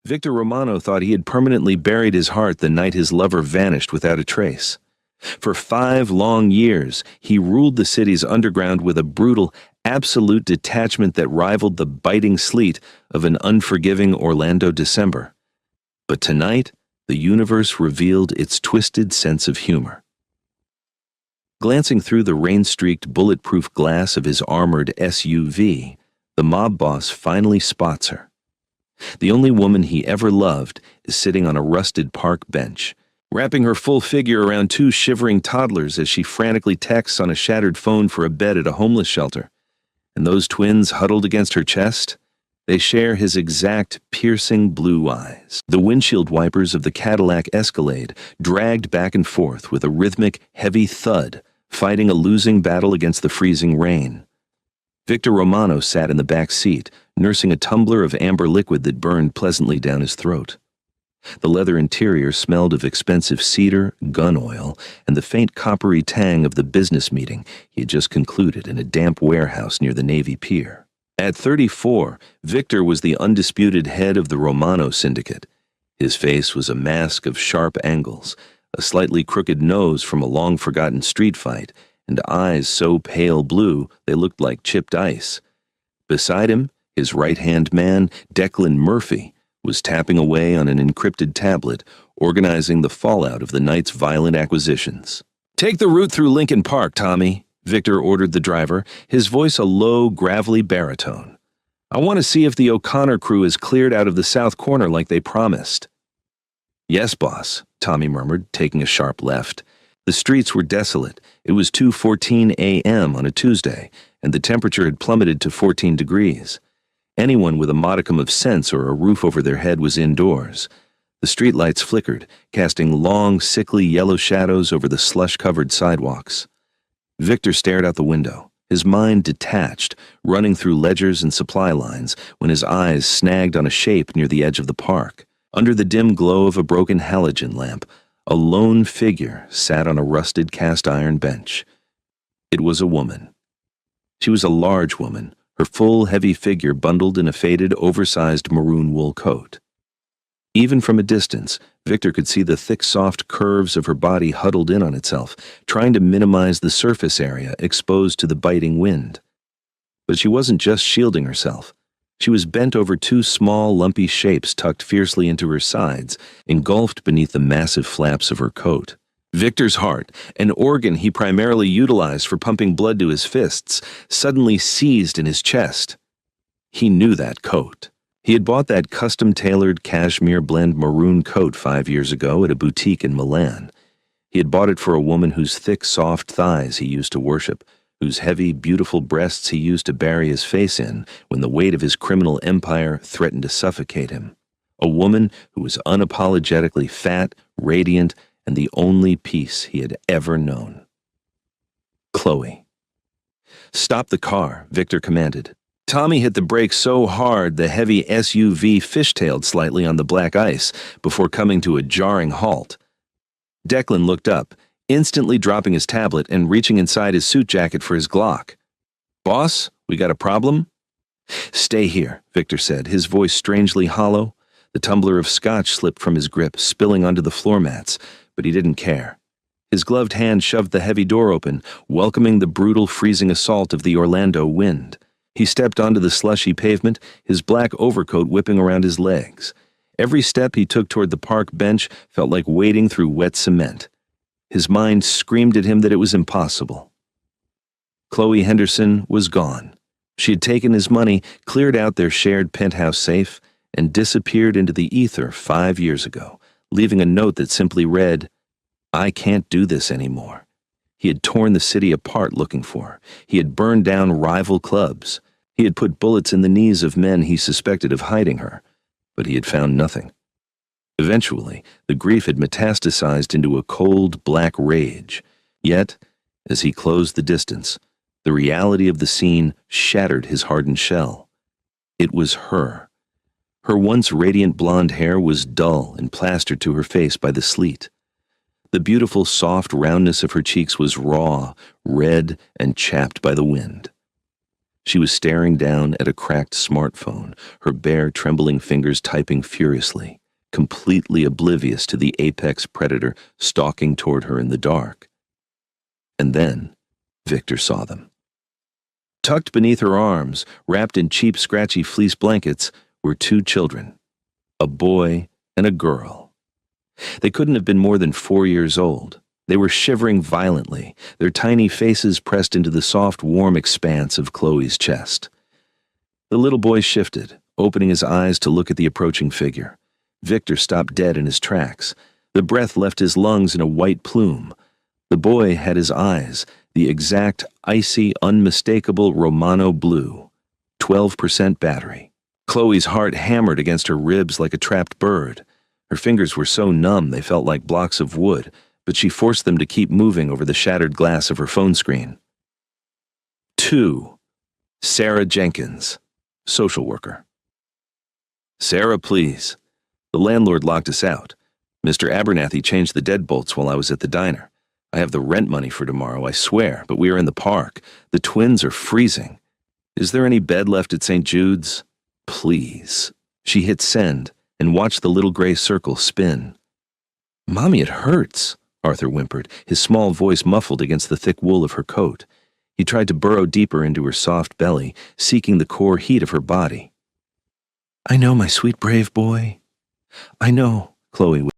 Victor Romano thought he had permanently buried his heart the night his lover vanished without a trace. For 5 long years, he ruled the city's underground with a brutal, absolute detachment that rivaled the biting sleet of an unforgiving Orlando December. But tonight, the universe revealed its twisted sense of humor. Glancing through the rain-streaked bulletproof glass of his armored SUV, the mob boss finally spots her. The only woman he ever loved is sitting on a rusted park bench, wrapping her full figure around 2 shivering toddlers as she frantically texts on a shattered phone for a bed at a homeless shelter. And those twins huddled against her chest, they share his exact piercing blue eyes. The windshield wipers of the Cadillac Escalade dragged back and forth with a rhythmic, heavy thud, fighting a losing battle against the freezing rain. Victor Romano sat in the back seat, nursing a tumbler of amber liquid that burned pleasantly down his throat. The leather interior smelled of expensive cedar, gun oil, and the faint coppery tang of the business meeting he had just concluded in a damp warehouse near the Navy Pier. At 34, Victor was the undisputed head of the Romano syndicate. His face was a mask of sharp angles, a slightly crooked nose from a long-forgotten street fight, and eyes so pale blue they looked like chipped ice. Beside him, his right-hand man, Declan Murphy, was tapping away on an encrypted tablet, organizing the fallout of the night's violent acquisitions. "Take the route through Lincoln Park, Tommy," Victor ordered the driver, his voice a low, gravelly baritone. "I want to see if the O'Connor crew is cleared out of the south corner like they promised." "Yes, boss," Tommy murmured, taking a sharp left. The streets were desolate. It was 2:14 a.m. on a Tuesday, and the temperature had plummeted to 14 degrees. Anyone with a modicum of sense or a roof over their head was indoors. The streetlights flickered, casting long, sickly yellow shadows over the slush-covered sidewalks. Victor stared out the window, his mind detached, running through ledgers and supply lines when his eyes snagged on a shape near the edge of the park. Under the dim glow of a broken halogen lamp, a lone figure sat on a rusted cast-iron bench. It was a woman. She was a large woman, her full, heavy figure bundled in a faded, oversized maroon wool coat. Even from a distance, Victor could see the thick, soft curves of her body huddled in on itself, trying to minimize the surface area exposed to the biting wind. But she wasn't just shielding herself. She was bent over 2 small, lumpy shapes tucked fiercely into her sides, engulfed beneath the massive flaps of her coat. Victor's heart, an organ he primarily utilized for pumping blood to his fists, suddenly seized in his chest. He knew that coat. He had bought that custom-tailored cashmere blend maroon coat 5 years ago at a boutique in Milan. He had bought it for a woman whose thick, soft thighs he used to worship, whose heavy, beautiful breasts he used to bury his face in when the weight of his criminal empire threatened to suffocate him. A woman who was unapologetically fat, radiant, and the only peace he had ever known. Chloe. "Stop the car," Victor commanded. Tommy hit the brakes so hard the heavy SUV fishtailed slightly on the black ice before coming to a jarring halt. Declan looked up, instantly dropping his tablet and reaching inside his suit jacket for his Glock. "Boss, we got a problem?" "Stay here," Victor said, his voice strangely hollow. The tumbler of scotch slipped from his grip, spilling onto the floor mats, but he didn't care. His gloved hand shoved the heavy door open, welcoming the brutal, freezing assault of the Orlando wind. He stepped onto the slushy pavement, his black overcoat whipping around his legs. Every step he took toward the park bench felt like wading through wet cement. His mind screamed at him that it was impossible. Chloe Henderson was gone. She had taken his money, cleared out their shared penthouse safe, and disappeared into the ether 5 years ago, leaving a note that simply read, "I can't do this anymore." He had torn the city apart looking for her. He had burned down rival clubs. He had put bullets in the knees of men he suspected of hiding her, but he had found nothing. Eventually, the grief had metastasized into a cold, black rage. Yet, as he closed the distance, the reality of the scene shattered his hardened shell. It was her. Her once radiant blonde hair was dull and plastered to her face by the sleet. The beautiful, soft roundness of her cheeks was raw, red, and chapped by the wind. She was staring down at a cracked smartphone, her bare, trembling fingers typing furiously, completely oblivious to the apex predator stalking toward her in the dark. And then, Victor saw them. Tucked beneath her arms, wrapped in cheap, scratchy fleece blankets, were two children, a boy and a girl. They couldn't have been more than 4 years old. They were shivering violently, their tiny faces pressed into the soft, warm expanse of Chloe's chest. The little boy shifted, opening his eyes to look at the approaching figure. Victor stopped dead in his tracks. The breath left his lungs in a white plume. The boy had his eyes, the exact, icy, unmistakable Romano blue. 12% battery. Chloe's heart hammered against her ribs like a trapped bird. Her fingers were so numb they felt like blocks of wood, but she forced them to keep moving over the shattered glass of her phone screen. 2. Sarah Jenkins, social worker. Sarah, please. The landlord locked us out. Mr. Abernathy changed the deadbolts while I was at the diner. I have the rent money for tomorrow, I swear, but we are in the park. The twins are freezing. Is there any bed left at St. Jude's? Please. She hit send and watched the little gray circle spin. Mommy, it hurts, Arthur whimpered, his small voice muffled against the thick wool of her coat. He tried to burrow deeper into her soft belly, seeking the core heat of her body. I know, my sweet brave boy. I know, Chloe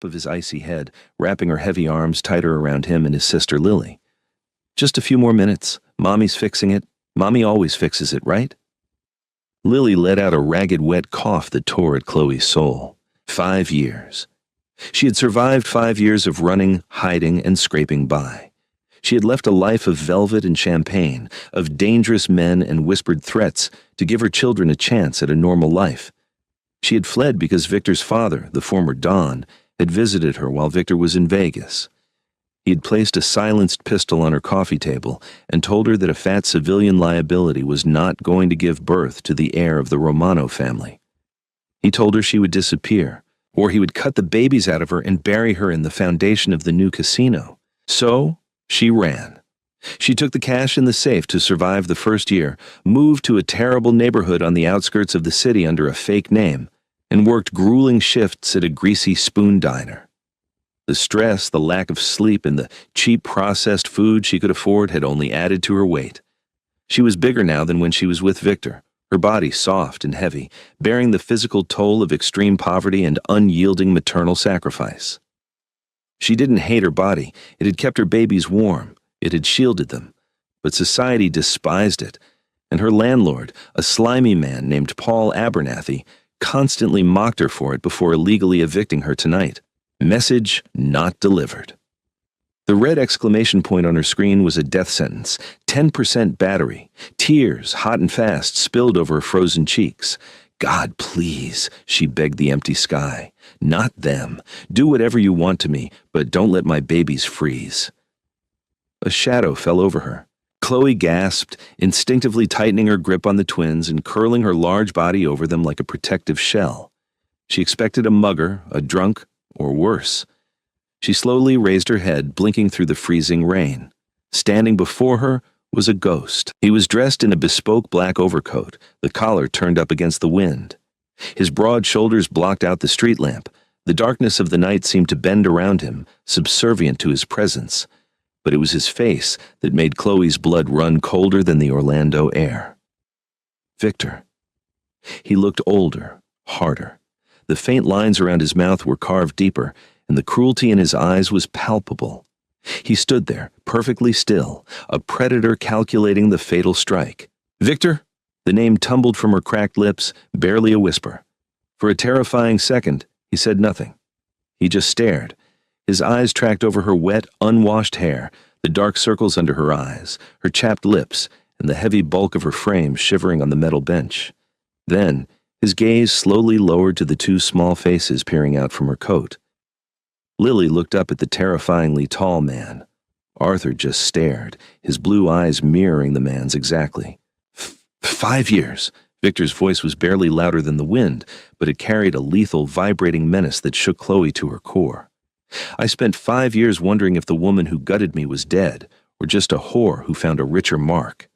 of his icy head, wrapping her heavy arms tighter around him and his sister Lily. Just a few more minutes. Mommy's fixing it. Mommy always fixes it, right? Lily let out a ragged, wet cough that tore at Chloe's soul. 5 years. She had survived 5 years of running, hiding, and scraping by. She had left a life of velvet and champagne, of dangerous men and whispered threats to give her children a chance at a normal life. She had fled because Victor's father, the former Don, had visited her while Victor was in Vegas. He had placed a silenced pistol on her coffee table and told her that a fat civilian liability was not going to give birth to the heir of the Romano family. He told her she would disappear, or he would cut the babies out of her and bury her in the foundation of the new casino. So, she ran. She took the cash in the safe to survive the first year, moved to a terrible neighborhood on the outskirts of the city under a fake name, and worked grueling shifts at a greasy spoon diner. The stress, the lack of sleep, and the cheap processed food she could afford had only added to her weight. She was bigger now than when she was with Victor, her body soft and heavy, bearing the physical toll of extreme poverty and unyielding maternal sacrifice. She didn't hate her body. It had kept her babies warm. It had shielded them. But society despised it, and her landlord, a slimy man named Paul Abernathy, constantly mocked her for it before illegally evicting her tonight. Message not delivered. The red exclamation point on her screen was a death sentence. 10% battery. Tears, hot and fast, spilled over her frozen cheeks. God, please, she begged the empty sky. Not them. Do whatever you want to me, but don't let my babies freeze. A shadow fell over her. Chloe gasped, instinctively tightening her grip on the twins and curling her large body over them like a protective shell. She expected a mugger, a drunk, or worse. She slowly raised her head, blinking through the freezing rain. Standing before her was a ghost. He was dressed in a bespoke black overcoat, the collar turned up against the wind. His broad shoulders blocked out the street lamp. The darkness of the night seemed to bend around him, subservient to his presence. But it was his face that made Chloe's blood run colder than the Orlando air. Victor. He looked older, harder. The faint lines around his mouth were carved deeper, and the cruelty in his eyes was palpable. He stood there, perfectly still, a predator calculating the fatal strike. Victor? The name tumbled from her cracked lips, barely a whisper. For a terrifying second, he said nothing. He just stared. His eyes tracked over her wet, unwashed hair, the dark circles under her eyes, her chapped lips, and the heavy bulk of her frame shivering on the metal bench. Then, his gaze slowly lowered to the two small faces peering out from her coat. Lily looked up at the terrifyingly tall man. Arthur just stared, his blue eyes mirroring the man's exactly. 5 years. Victor's voice was barely louder than the wind, but it carried a lethal, vibrating menace that shook Chloe to her core. I spent 5 years wondering if the woman who gutted me was dead, or just a whore who found a richer mark.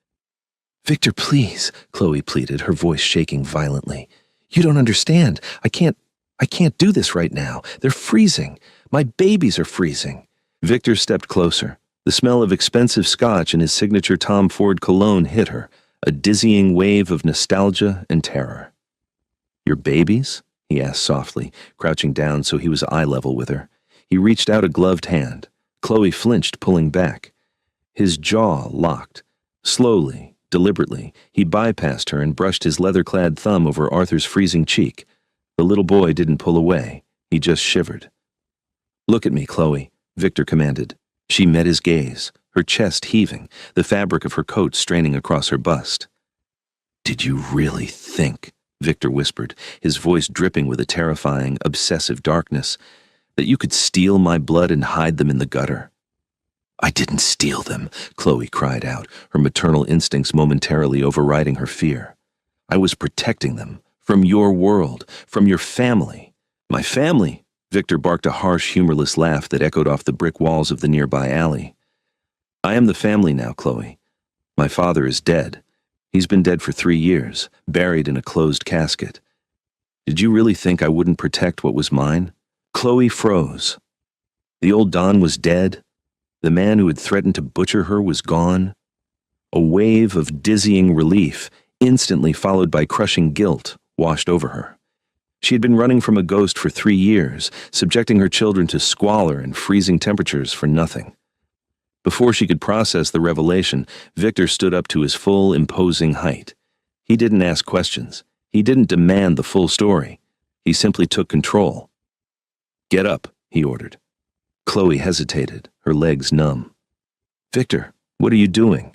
Victor, please, Chloe pleaded, her voice shaking violently. You don't understand. I can't do this right now. They're freezing. My babies are freezing. Victor stepped closer. The smell of expensive scotch and his signature Tom Ford cologne hit her, a dizzying wave of nostalgia and terror. Your babies? He asked softly, crouching down so he was eye level with her. He reached out a gloved hand. Chloe flinched, pulling back. His jaw locked. Slowly, deliberately, he bypassed her and brushed his leather-clad thumb over Arthur's freezing cheek. The little boy didn't pull away. He just shivered. Look at me, Chloe, Victor commanded. She met his gaze, her chest heaving, the fabric of her coat straining across her bust. Did you really think, Victor whispered, his voice dripping with a terrifying, obsessive darkness, that you could steal my blood and hide them in the gutter? I didn't steal them, Chloe cried out, her maternal instincts momentarily overriding her fear. I was protecting them, from your world, from your family. My family? Victor barked a harsh, humorless laugh that echoed off the brick walls of the nearby alley. I am the family now, Chloe. My father is dead. He's been dead for 3 years, buried in a closed casket. Did you really think I wouldn't protect what was mine? Chloe froze. The old Don was dead. The man who had threatened to butcher her was gone. A wave of dizzying relief, instantly followed by crushing guilt, washed over her. She had been running from a ghost for 3 years, subjecting her children to squalor and freezing temperatures for nothing. Before she could process the revelation, Victor stood up to his full, imposing height. He didn't ask questions. He didn't demand the full story. He simply took control. Get up, he ordered. Chloe hesitated, her legs numb. Victor, what are you doing?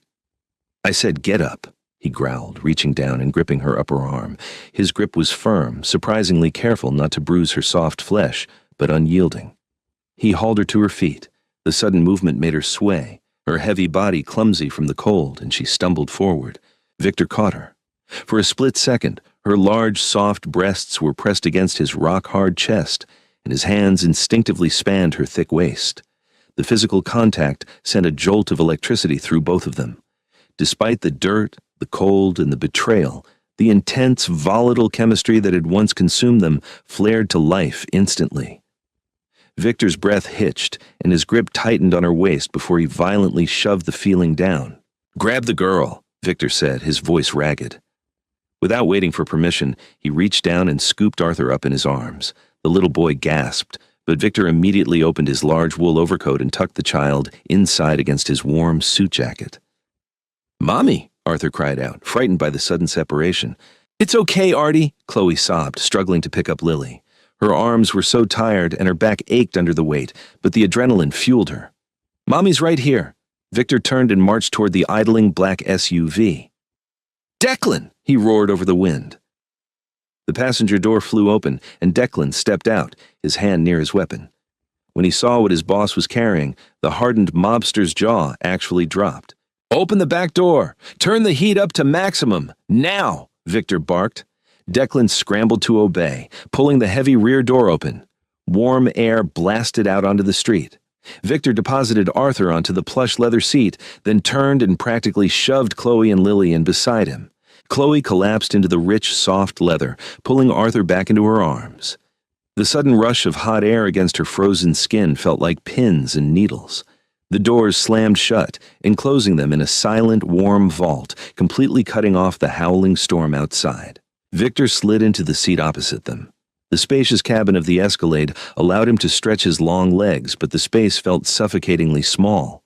I said get up, he growled, reaching down and gripping her upper arm. His grip was firm, surprisingly careful not to bruise her soft flesh, but unyielding. He hauled her to her feet. The sudden movement made her sway, her heavy body clumsy from the cold, and she stumbled forward. Victor caught her. For a split second, her large, soft breasts were pressed against his rock-hard chest, and his hands instinctively spanned her thick waist. The physical contact sent a jolt of electricity through both of them. Despite the dirt, the cold, and the betrayal, the intense, volatile chemistry that had once consumed them flared to life instantly. Victor's breath hitched, and his grip tightened on her waist before he violently shoved the feeling down. Grab the girl, Victor said, his voice ragged. Without waiting for permission, he reached down and scooped Arthur up in his arms. The little boy gasped, but Victor immediately opened his large wool overcoat and tucked the child inside against his warm suit jacket. Mommy, Arthur cried out, frightened by the sudden separation. It's okay, Artie, Chloe sobbed, struggling to pick up Lily. Her arms were so tired and her back ached under the weight, but the adrenaline fueled her. Mommy's right here. Victor turned and marched toward the idling black SUV. Declan! He roared over the wind. The passenger door flew open, and Declan stepped out, his hand near his weapon. When he saw what his boss was carrying, the hardened mobster's jaw actually dropped. Open the back door! Turn the heat up to maximum! Now! Victor barked. Declan scrambled to obey, pulling the heavy rear door open. Warm air blasted out onto the street. Victor deposited Arthur onto the plush leather seat, then turned and practically shoved Chloe and Lily in beside him. Chloe collapsed into the rich, soft leather, pulling Arthur back into her arms. The sudden rush of hot air against her frozen skin felt like pins and needles. The doors slammed shut, enclosing them in a silent, warm vault, completely cutting off the howling storm outside. Victor slid into the seat opposite them. The spacious cabin of the Escalade allowed him to stretch his long legs, but the space felt suffocatingly small.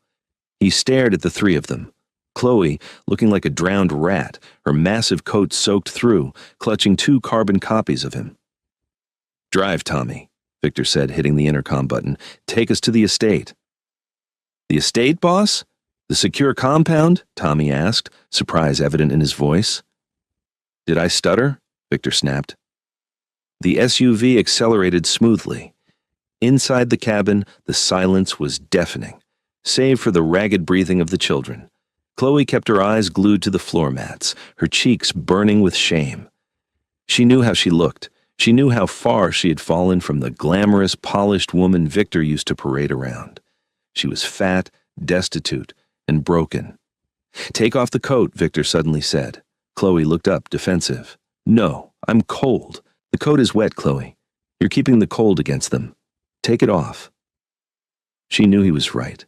He stared at the three of them. Chloe, looking like a drowned rat, her massive coat soaked through, clutching 2 carbon copies of him. Drive, Tommy, Victor said, hitting the intercom button. Take us to the estate. The estate, boss? The secure compound? Tommy asked, surprise evident in his voice. Did I stutter? Victor snapped. The SUV accelerated smoothly. Inside the cabin, the silence was deafening, save for the ragged breathing of the children. Chloe kept her eyes glued to the floor mats, her cheeks burning with shame. She knew how she looked, She knew how far she had fallen from the glamorous, polished woman Victor used to parade around. She was fat, destitute, and broken. "Take off the coat," Victor suddenly said. Chloe looked up, defensive. "No, I'm cold. The coat is wet, Chloe. You're keeping the cold against them. Take it off." She knew he was right.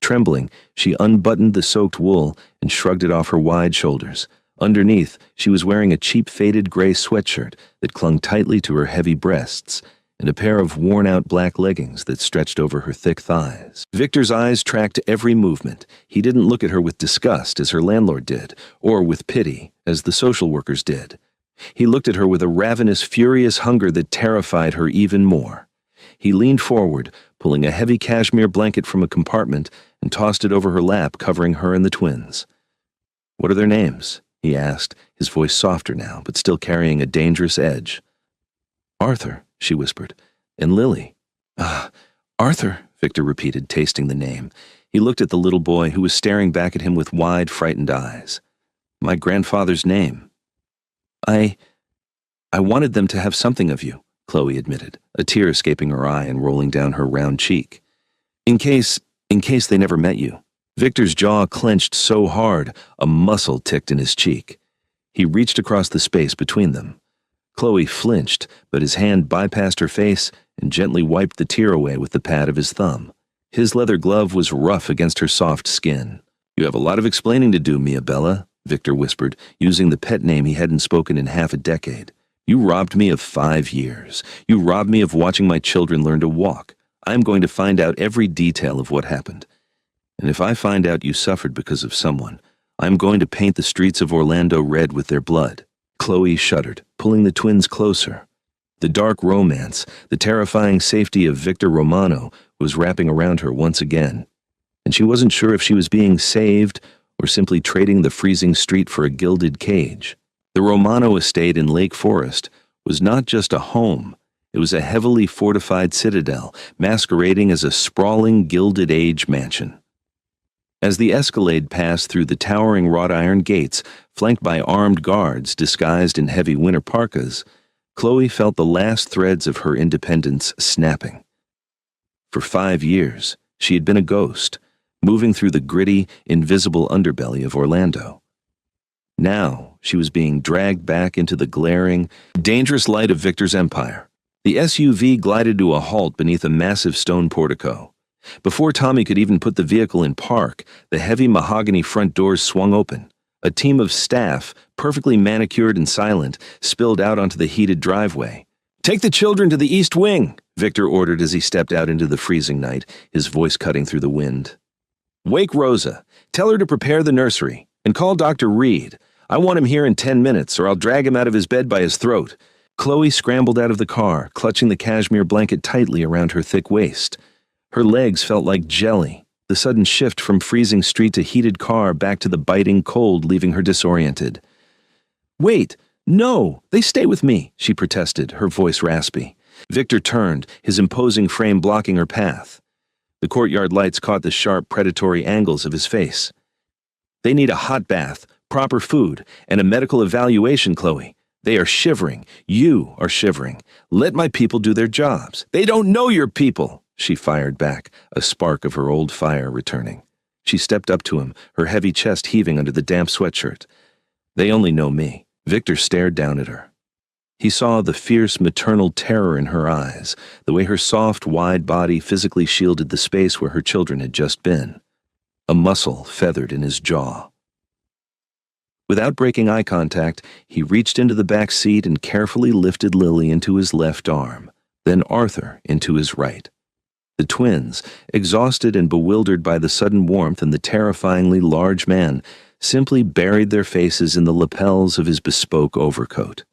Trembling, she unbuttoned the soaked wool and shrugged it off her wide shoulders. Underneath, she was wearing a cheap faded gray sweatshirt that clung tightly to her heavy breasts and a pair of worn-out black leggings that stretched over her thick thighs. Victor's eyes tracked every movement. He didn't look at her with disgust, as her landlord did, or with pity, as the social workers did. He looked at her with a ravenous, furious hunger that terrified her even more. He leaned forward, pulling a heavy cashmere blanket from a compartment and tossed it over her lap, covering her and the twins. "What are their names?" he asked, his voice softer now, but still carrying a dangerous edge. "Arthur," she whispered, "and Lily." Arthur," Victor repeated, tasting the name. He looked at the little boy, who was staring back at him with wide, frightened eyes. "My grandfather's name." I wanted them to have something of you," Chloe admitted, a tear escaping her eye and rolling down her round cheek. In case they never met you." Victor's jaw clenched so hard, a muscle ticked in his cheek. He reached across the space between them. Chloe flinched, but his hand bypassed her face and gently wiped the tear away with the pad of his thumb. His leather glove was rough against her soft skin. "You have a lot of explaining to do, Mia Bella," Victor whispered, using the pet name he hadn't spoken in half a decade. "You robbed me of 5 years. You robbed me of watching my children learn to walk. I'm going to find out every detail of what happened. And if I find out you suffered because of someone, I'm going to paint the streets of Orlando red with their blood." Chloe shuddered, pulling the twins closer. The dark romance, the terrifying safety of Victor Romano was wrapping around her once again, and she wasn't sure if she was being saved or simply trading the freezing street for a gilded cage. The Romano estate in Lake Forest was not just a home. It was a heavily fortified citadel, masquerading as a sprawling Gilded Age mansion. As the escalade passed through the towering wrought iron gates, flanked by armed guards disguised in heavy winter parkas, Chloe felt the last threads of her independence snapping. For 5 years, she had been a ghost, moving through the gritty, invisible underbelly of Orlando. Now, she was being dragged back into the glaring, dangerous light of Victor's empire. The SUV glided to a halt beneath a massive stone portico. Before Tommy could even put the vehicle in park, the heavy mahogany front doors swung open. A team of staff, perfectly manicured and silent, spilled out onto the heated driveway. "Take the children to the East Wing," Victor ordered as he stepped out into the freezing night, his voice cutting through the wind. "Wake Rosa. Tell her to prepare the nursery. And call Dr. Reed. I want him here in 10 minutes, or I'll drag him out of his bed by his throat." Chloe scrambled out of the car, clutching the cashmere blanket tightly around her thick waist. Her legs felt like jelly, the sudden shift from freezing street to heated car back to the biting cold leaving her disoriented. "Wait, no, they stay with me," she protested, her voice raspy. Victor turned, his imposing frame blocking her path. The courtyard lights caught the sharp, predatory angles of his face. "They need a hot bath, proper food, and a medical evaluation, Chloe. They are shivering. You are shivering. Let my people do their jobs." "They don't know your people," she fired back, a spark of her old fire returning. She stepped up to him, her heavy chest heaving under the damp sweatshirt. "They only know me." Victor stared down at her. He saw the fierce maternal terror in her eyes, the way her soft, wide body physically shielded the space where her children had just been. A muscle feathered in his jaw. Without breaking eye contact, he reached into the back seat and carefully lifted Lily into his left arm, then Arthur into his right. The twins, exhausted and bewildered by the sudden warmth and the terrifyingly large man, simply buried their faces in the lapels of his bespoke overcoat.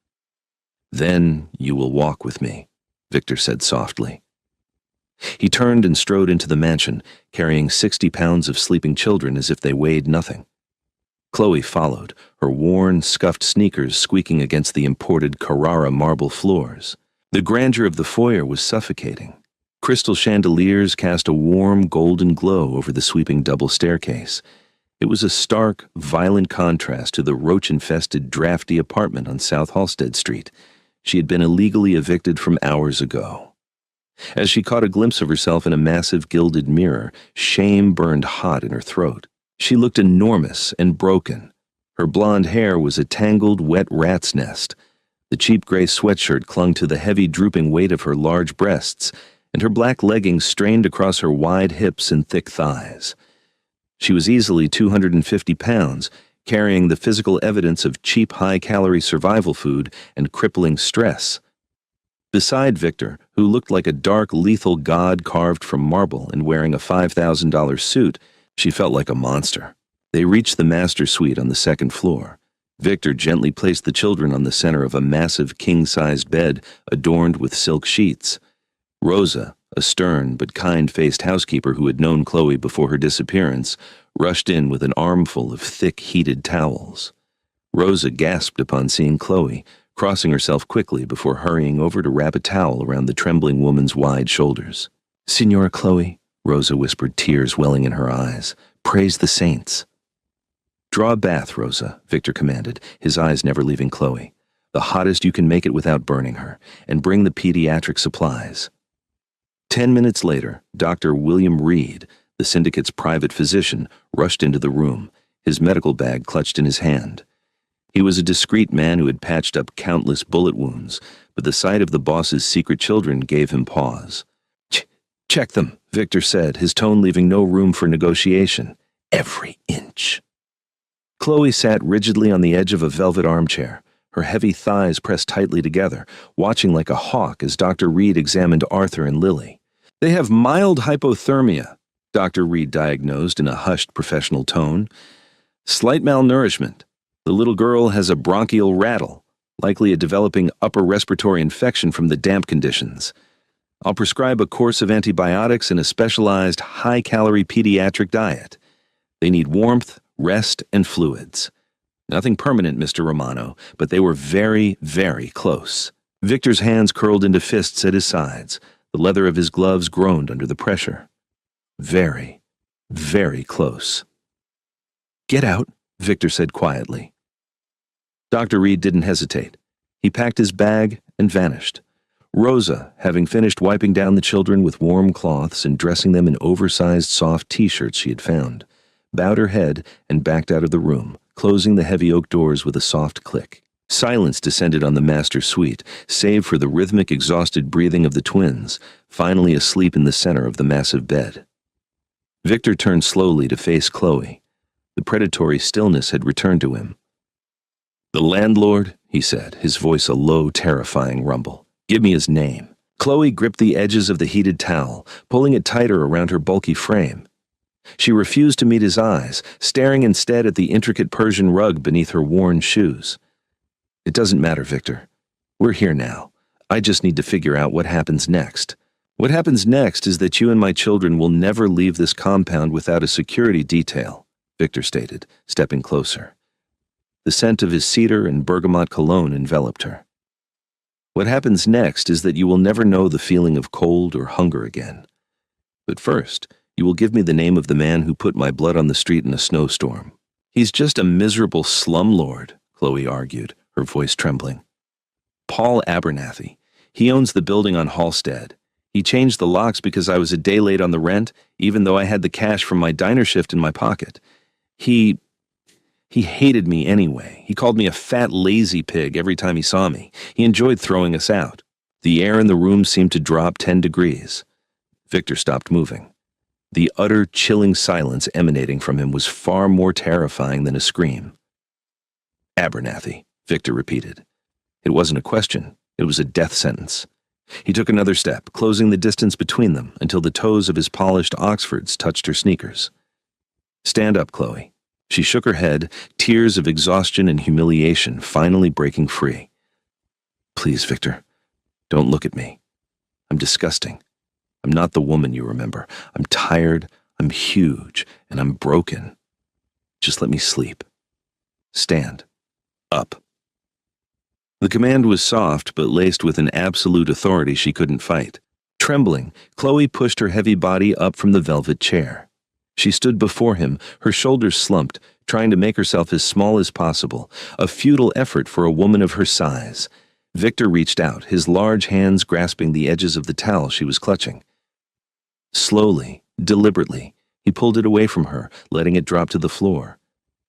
"Then you will walk with me," Victor said softly. He turned and strode into the mansion, carrying 60 pounds of sleeping children as if they weighed nothing. Chloe followed, her worn, scuffed sneakers squeaking against the imported Carrara marble floors. The grandeur of the foyer was suffocating. Crystal chandeliers cast a warm, golden glow over the sweeping double staircase. It was a stark, violent contrast to the roach-infested, drafty apartment on South Halsted Street, She had been illegally evicted from hours ago. As she caught a glimpse of herself in a massive gilded mirror, shame burned hot in her throat. She looked enormous and broken. Her blonde hair was a tangled, wet rat's nest. The cheap gray sweatshirt clung to the heavy, drooping weight of her large breasts, and her black leggings strained across her wide hips and thick thighs. She was easily 250 pounds, carrying the physical evidence of cheap, high-calorie survival food and crippling stress. Beside Victor, who looked like a dark, lethal god carved from marble and wearing a $5,000 suit, she felt like a monster. They reached the master suite on the second floor. Victor gently placed the children on the center of a massive king-sized bed adorned with silk sheets. Rosa, a stern but kind-faced housekeeper who had known Chloe before her disappearance, rushed in with an armful of thick, heated towels. Rosa gasped upon seeing Chloe, crossing herself quickly before hurrying over to wrap a towel around the trembling woman's wide shoulders. "Signora Chloe," Rosa whispered, tears welling in her eyes. "Praise the saints." "Draw a bath, Rosa," Victor commanded, his eyes never leaving Chloe. "The hottest you can make it without burning her, and bring the pediatric supplies." 10 minutes later, Dr. William Reed, the syndicate's private physician, rushed into the room, his medical bag clutched in his hand. He was a discreet man who had patched up countless bullet wounds, but the sight of the boss's secret children gave him pause. "Check them," Victor said, his tone leaving no room for negotiation. "Every inch." Chloe sat rigidly on the edge of a velvet armchair, her heavy thighs pressed tightly together, watching like a hawk as Dr. Reed examined Arthur and Lily. "They have mild hypothermia," Dr. Reed diagnosed in a hushed professional tone. "Slight malnourishment. The little girl has a bronchial rattle, likely a developing upper respiratory infection from the damp conditions. I'll prescribe a course of antibiotics and a specialized high-calorie pediatric diet. They need warmth, rest, and fluids. Nothing permanent, Mr. Romano, but they were very, very close." Victor's hands curled into fists at his sides. The leather of his gloves groaned under the pressure. Very, very close. "Get out," Victor said quietly. Dr. Reed didn't hesitate. He packed his bag and vanished. Rosa, having finished wiping down the children with warm cloths and dressing them in oversized soft t-shirts she had found, bowed her head and backed out of the room, closing the heavy oak doors with a soft click. Silence descended on the master suite, save for the rhythmic, exhausted breathing of the twins, finally asleep in the center of the massive bed. Victor turned slowly to face Chloe. The predatory stillness had returned to him. "The landlord," he said, his voice a low, terrifying rumble. "Give me his name." Chloe gripped the edges of the heated towel, pulling it tighter around her bulky frame. She refused to meet his eyes, staring instead at the intricate Persian rug beneath her worn shoes. "It doesn't matter, Victor. We're here now. I just need to figure out what happens next. What happens next is that you and my children will never leave this compound without a security detail," Victor stated, stepping closer. The scent of his cedar and bergamot cologne enveloped her. "What happens next is that you will never know the feeling of cold or hunger again. But first, you will give me the name of the man who put my blood on the street in a snowstorm." "He's just a miserable slumlord," Chloe argued, her voice trembling. "Paul Abernathy. He owns the building on Halstead. He changed the locks because I was a day late on the rent, even though I had the cash from my diner shift in my pocket. He hated me anyway. He called me a fat, lazy pig every time he saw me. He enjoyed throwing us out." The air in the room seemed to drop 10 degrees. Victor stopped moving. The utter, chilling silence emanating from him was far more terrifying than a scream. "Abernathy," Victor repeated. It wasn't a question. It was a death sentence. He took another step, closing the distance between them until the toes of his polished Oxfords touched her sneakers. "Stand up, Chloe." She shook her head, tears of exhaustion and humiliation finally breaking free. "Please, Victor, don't look at me. I'm disgusting. I'm not the woman you remember. I'm tired, I'm huge, and I'm broken. Just let me sleep. Stand. Up." The command was soft but laced with an absolute authority she couldn't fight. Trembling, Chloe pushed her heavy body up from the velvet chair. She stood before him, her shoulders slumped, trying to make herself as small as possible, a futile effort for a woman of her size. Victor reached out, his large hands grasping the edges of the towel she was clutching. Slowly, deliberately, he pulled it away from her, letting it drop to the floor.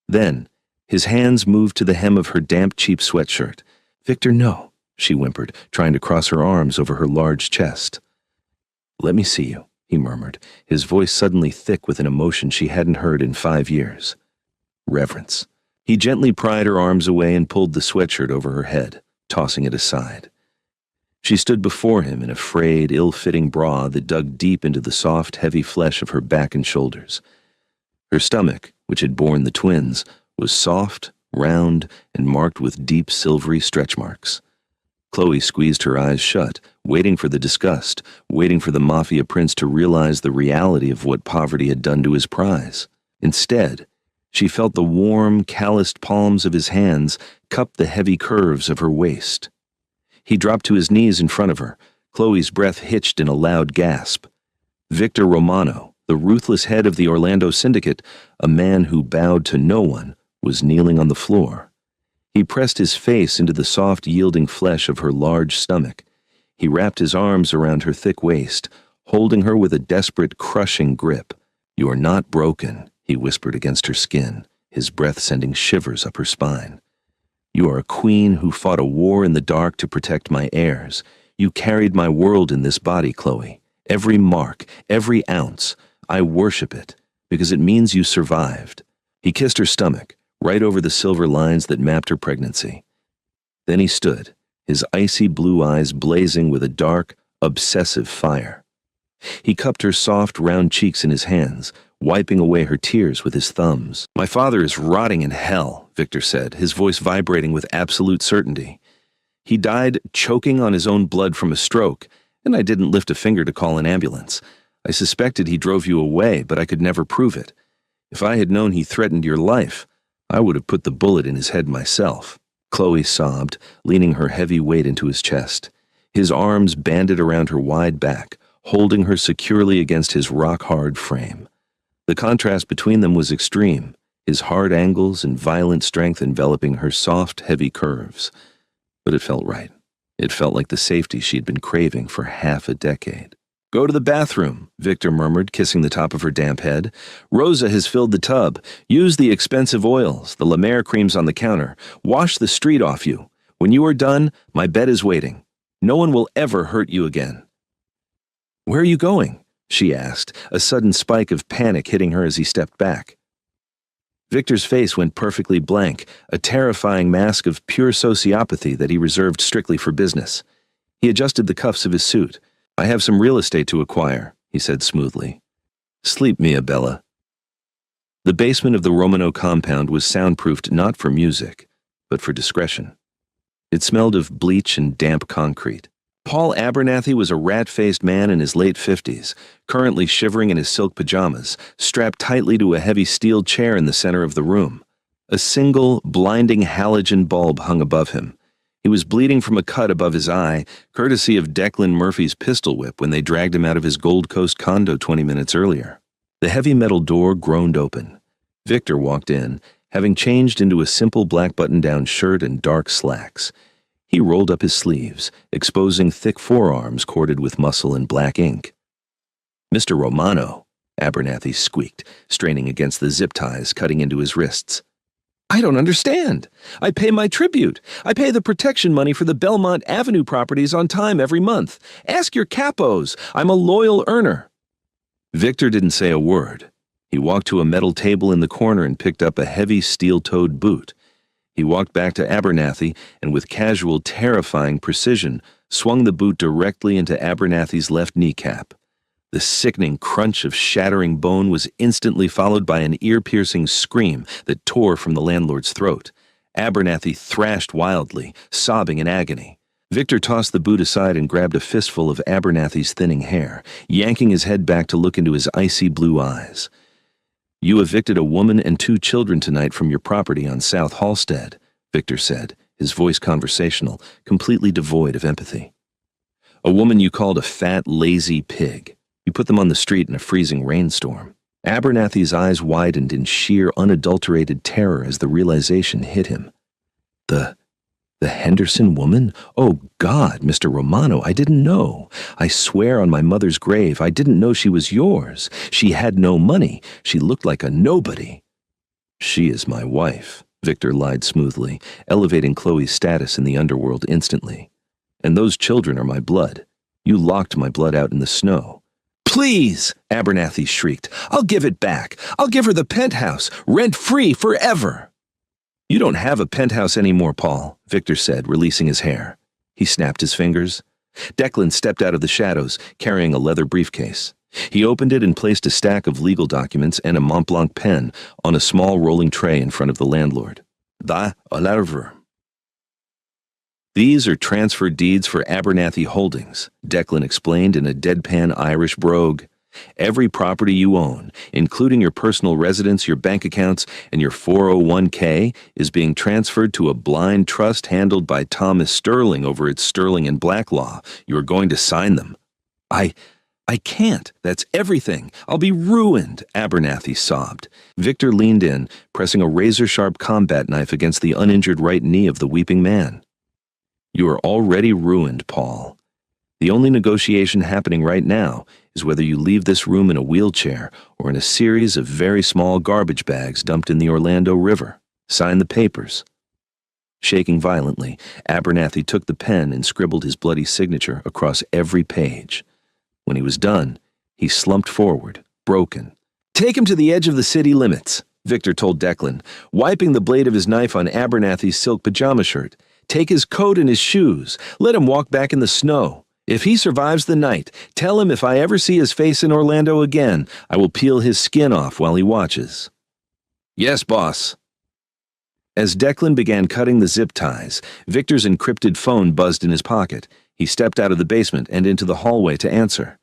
Then, his hands moved to the hem of her damp, cheap sweatshirt. "Victor, no," she whimpered, trying to cross her arms over her large chest. "Let me see you," he murmured, his voice suddenly thick with an emotion she hadn't heard in 5 years. Reverence. He gently pried her arms away and pulled the sweatshirt over her head, tossing it aside. She stood before him in a frayed, ill-fitting bra that dug deep into the soft, heavy flesh of her back and shoulders. Her stomach, which had borne the twins, was soft, round, and marked with deep, silvery stretch marks. Chloe squeezed her eyes shut, waiting for the disgust, waiting for the Mafia prince to realize the reality of what poverty had done to his prize. Instead, she felt the warm, calloused palms of his hands cup the heavy curves of her waist. He dropped to his knees in front of her. Chloe's breath hitched in a loud gasp. Victor Romano, the ruthless head of the Orlando Syndicate, a man who bowed to no one, was kneeling on the floor. He pressed his face into the soft, yielding flesh of her large stomach. He wrapped his arms around her thick waist, holding her with a desperate, crushing grip. "You are not broken," he whispered against her skin, his breath sending shivers up her spine. "You are a queen who fought a war in the dark to protect my heirs. You carried my world in this body, Chloe. Every mark, every ounce. I worship it, because it means you survived." He kissed her stomach, right over the silver lines that mapped her pregnancy. Then he stood, his icy blue eyes blazing with a dark, obsessive fire. He cupped her soft, round cheeks in his hands, wiping away her tears with his thumbs. "My father is rotting in hell," Victor said, his voice vibrating with absolute certainty. "He died choking on his own blood from a stroke, and I didn't lift a finger to call an ambulance. I suspected he drove you away, but I could never prove it. If I had known he threatened your life, I would have put the bullet in his head myself." Chloe sobbed, leaning her heavy weight into his chest. His arms banded around her wide back, holding her securely against his rock-hard frame. The contrast between them was extreme, his hard angles and violent strength enveloping her soft, heavy curves. But it felt right. It felt like the safety she'd been craving for half a decade. "Go to the bathroom," Victor murmured, kissing the top of her damp head. "Rosa has filled the tub. Use the expensive oils, the La Mer creams on the counter. Wash the street off you. When you are done, my bed is waiting. No one will ever hurt you again." "Where are you going?" she asked, a sudden spike of panic hitting her as he stepped back. Victor's face went perfectly blank, a terrifying mask of pure sociopathy that he reserved strictly for business. He adjusted the cuffs of his suit. "I have some real estate to acquire," he said smoothly. "Sleep, Mia Bella." The basement of the Romano compound was soundproofed not for music, but for discretion. It smelled of bleach and damp concrete. Paul Abernathy was a rat-faced man in his late 50s, currently shivering in his silk pajamas, strapped tightly to a heavy steel chair in the center of the room. A single, blinding halogen bulb hung above him. He was bleeding from a cut above his eye, courtesy of Declan Murphy's pistol whip when they dragged him out of his Gold Coast condo 20 minutes earlier. The heavy metal door groaned open. Victor walked in, having changed into a simple black button-down shirt and dark slacks. He rolled up his sleeves, exposing thick forearms corded with muscle and black ink. "Mr. Romano," Abernathy squeaked, straining against the zip ties cutting into his wrists. "I don't understand. I pay my tribute. I pay the protection money for the Belmont Avenue properties on time every month. Ask your capos. I'm a loyal earner." Victor didn't say a word. He walked to a metal table in the corner and picked up a heavy steel-toed boot. He walked back to Abernathy and with casual, terrifying precision swung the boot directly into Abernathy's left kneecap. The sickening crunch of shattering bone was instantly followed by an ear-piercing scream that tore from the landlord's throat. Abernathy thrashed wildly, sobbing in agony. Victor tossed the boot aside and grabbed a fistful of Abernathy's thinning hair, yanking his head back to look into his icy blue eyes. "You evicted a woman and 2 children tonight from your property on South Halstead," Victor said, his voice conversational, completely devoid of empathy. "A woman you called a fat, lazy pig. You put them on the street in a freezing rainstorm." Abernathy's eyes widened in sheer, unadulterated terror as the realization hit him. The The Henderson woman? Oh, God, Mr. Romano, I didn't know. I swear on my mother's grave, I didn't know she was yours. She had no money. She looked like a nobody. She is my wife, Victor lied smoothly, elevating Chloe's status in the underworld instantly. And those children are my blood. You locked my blood out in the snow. Please, Abernathy shrieked. I'll give it back. I'll give her the penthouse, rent-free forever. You don't have a penthouse anymore, Paul, Victor said, releasing his hair. He snapped his fingers. Declan stepped out of the shadows, carrying a leather briefcase. He opened it and placed a stack of legal documents and a Montblanc pen on a small rolling tray in front of the landlord. These are transfer deeds for Abernathy Holdings, Declan explained in a deadpan Irish brogue. Every property you own, including your personal residence, your bank accounts, and your 401k, is being transferred to a blind trust handled by Thomas Sterling over at Sterling and Blacklaw. You are going to sign them. I can't. That's everything. I'll be ruined, Abernathy sobbed. Victor leaned in, pressing a razor-sharp combat knife against the uninjured right knee of the weeping man. You are already ruined, Paul. The only negotiation happening right now is whether you leave this room in a wheelchair or in a series of very small garbage bags dumped in the Orlando River. Sign the papers. Shaking violently, Abernathy took the pen and scribbled his bloody signature across every page. When he was done, he slumped forward, broken. Take him to the edge of the city limits, Victor told Declan, wiping the blade of his knife on Abernathy's silk pajama shirt. Take his coat and his shoes. Let him walk back in the snow. If he survives the night, tell him if I ever see his face in Orlando again, I will peel his skin off while he watches. Yes, boss. As Declan began cutting the zip ties, Victor's encrypted phone buzzed in his pocket. He stepped out of the basement and into the hallway to answer.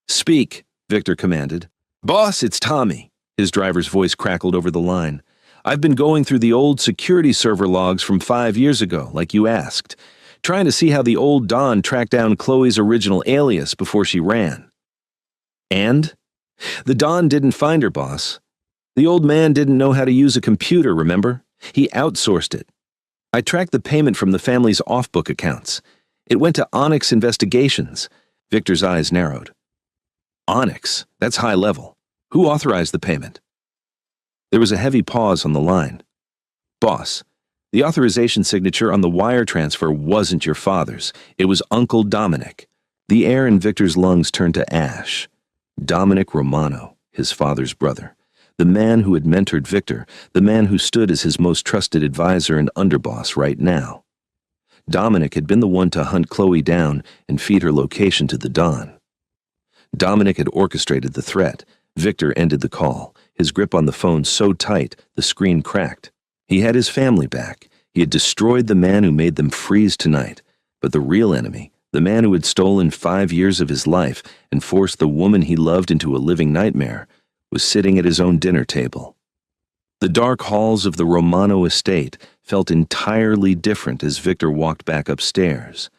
Speak, Victor commanded. Boss, it's Tommy. His driver's voice crackled over the line. I've been going through the old security server logs from 5 years ago, like you asked, trying to see how the old Don tracked down Chloe's original alias before she ran. And? The Don didn't find her, boss. The old man didn't know how to use a computer, remember? He outsourced it. I tracked the payment from the family's off-book accounts. It went to Onyx Investigations. Victor's eyes narrowed. Onyx? That's high level. Who authorized the payment? There was a heavy pause on the line. Boss, the authorization signature on the wire transfer wasn't your father's. It was Uncle Dominic. The air in Victor's lungs turned to ash. Dominic Romano, his father's brother. The man who had mentored Victor, the man who stood as his most trusted advisor and underboss right now. Dominic had been the one to hunt Chloe down and feed her location to the Don. Dominic had orchestrated the threat. Victor ended the call, his grip on the phone so tight the screen cracked. He had his family back. He had destroyed the man who made them freeze tonight. But the real enemy, the man who had stolen 5 years of his life and forced the woman he loved into a living nightmare, was sitting at his own dinner table. The dark halls of the Romano estate felt entirely different as Victor walked back upstairs.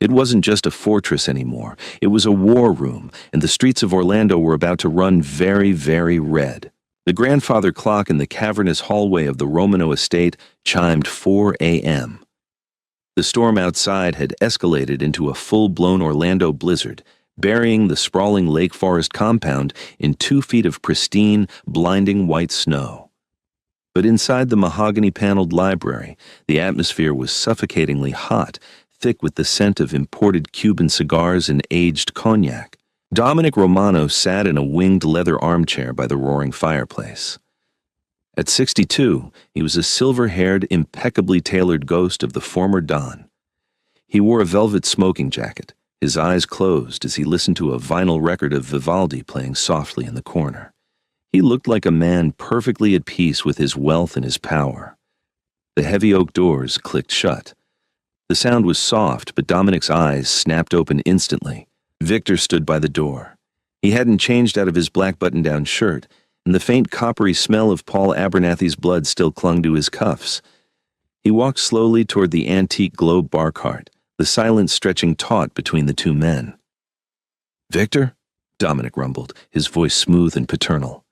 It wasn't just a fortress anymore. It was a war room, and the streets of Orlando were about to run very, very red. The grandfather clock in the cavernous hallway of the Romano estate chimed 4 a.m. The storm outside had escalated into a full-blown Orlando blizzard, burying the sprawling Lake Forest compound in 2 feet of pristine, blinding white snow. But inside the mahogany-paneled library, the atmosphere was suffocatingly hot, thick with the scent of imported Cuban cigars and aged cognac. Dominic Romano sat in a winged leather armchair by the roaring fireplace. At 62, he was a silver-haired, impeccably tailored ghost of the former Don. He wore a velvet smoking jacket, his eyes closed as he listened to a vinyl record of Vivaldi playing softly in the corner. He looked like a man perfectly at peace with his wealth and his power. The heavy oak doors clicked shut. The sound was soft, but Dominic's eyes snapped open instantly. Victor stood by the door. He hadn't changed out of his black button-down shirt, and the faint coppery smell of Paul Abernathy's blood still clung to his cuffs. He walked slowly toward the antique globe bar cart, the silence stretching taut between the two men. "Victor?" Dominic rumbled, his voice smooth and paternal.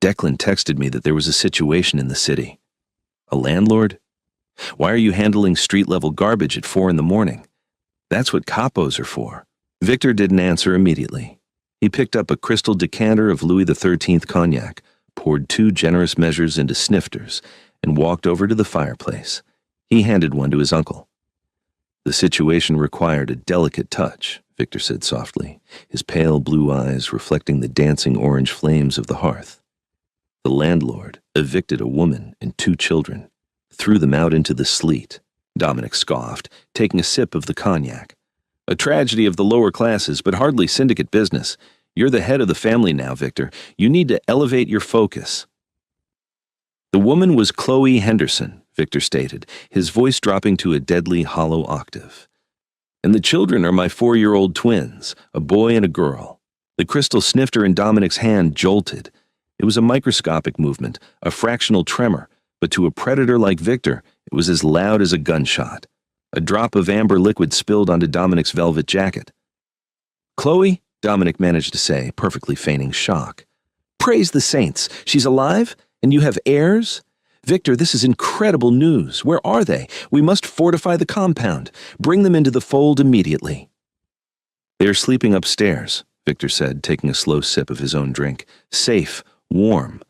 "Declan texted me that there was a situation in the city. A landlord? Why are you handling street-level garbage at 4 in the morning? That's what capos are for. Victor didn't answer immediately. He picked up a crystal decanter of Louis XIII cognac, poured 2 generous measures into snifters, and walked over to the fireplace. He handed one to his uncle. The situation required a delicate touch, Victor said softly, his pale blue eyes reflecting the dancing orange flames of the hearth. The landlord evicted a woman and 2 children, threw them out into the sleet. Dominic scoffed, taking a sip of the cognac. A tragedy of the lower classes, but hardly syndicate business. You're the head of the family now, Victor. You need to elevate your focus. The woman was Chloe Henderson, Victor stated, his voice dropping to a deadly hollow octave. And the children are my 4-year-old twins, a boy and a girl. The crystal snifter in Dominic's hand jolted. It was a microscopic movement, a fractional tremor, but to a predator like Victor, it was as loud as a gunshot. A drop of amber liquid spilled onto Dominic's velvet jacket. "Chloe," Dominic managed to say, perfectly feigning shock. "Praise the saints. She's alive? And you have heirs? Victor, this is incredible news. Where are they? We must fortify the compound. Bring them into the fold immediately." "They are sleeping upstairs," Victor said, taking a slow sip of his own drink. "Safe, warm.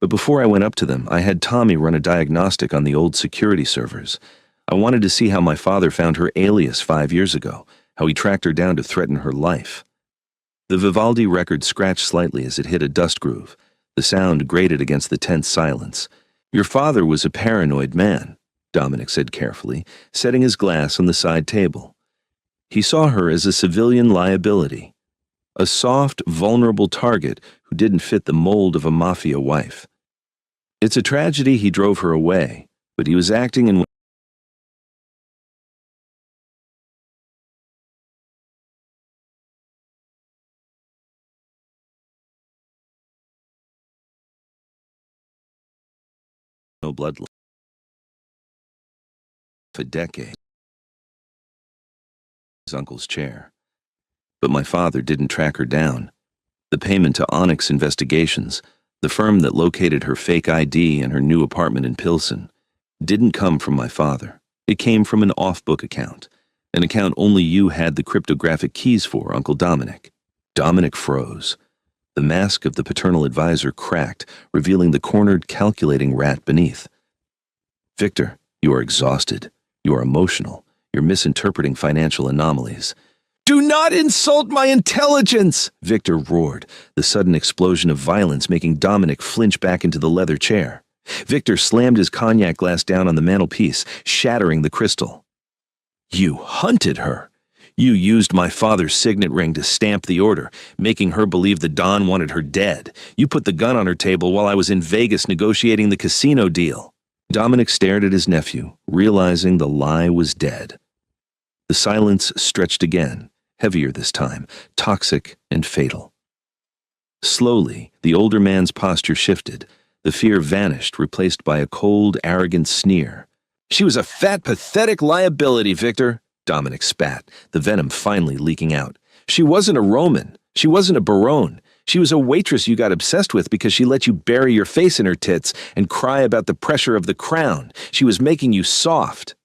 But before I went up to them, I had Tommy run a diagnostic on the old security servers. I wanted to see how my father found her alias 5 years ago, how he tracked her down to threaten her life." The Vivaldi record scratched slightly as it hit a dust groove. The sound grated against the tense silence. "Your father was a paranoid man," Dominic said carefully, setting his glass on the side table. "He saw her as a civilian liability, a soft, vulnerable target who didn't fit the mold of a mafia wife. It's a tragedy he drove her away, but he was acting in no bloodline. For decades, his uncle's chair. But my father didn't track her down. The payment to Onyx Investigations, the firm that located her fake ID and her new apartment in Pilsen, didn't come from my father. It came from an off-book account, an account only you had the cryptographic keys for, Uncle Dominic. Dominic froze. The mask of the paternal advisor cracked, revealing the cornered, calculating rat beneath. "Victor, you are exhausted. You are emotional. You're misinterpreting financial anomalies." "Do not insult my intelligence!" Victor roared, the sudden explosion of violence making Dominic flinch back into the leather chair. Victor slammed his cognac glass down on the mantelpiece, shattering the crystal. "You hunted her. You used my father's signet ring to stamp the order, making her believe the Don wanted her dead. You put the gun on her table while I was in Vegas negotiating the casino deal." Dominic stared at his nephew, realizing the lie was dead. The silence stretched again, heavier this time, toxic and fatal. Slowly, the older man's posture shifted. The fear vanished, replaced by a cold, arrogant sneer. "She was a fat, pathetic liability, Victor," Dominic spat, the venom finally leaking out. "She wasn't a Roman. She wasn't a Baron. She was a waitress you got obsessed with because she let you bury your face in her tits and cry about the pressure of the crown. She was making you soft."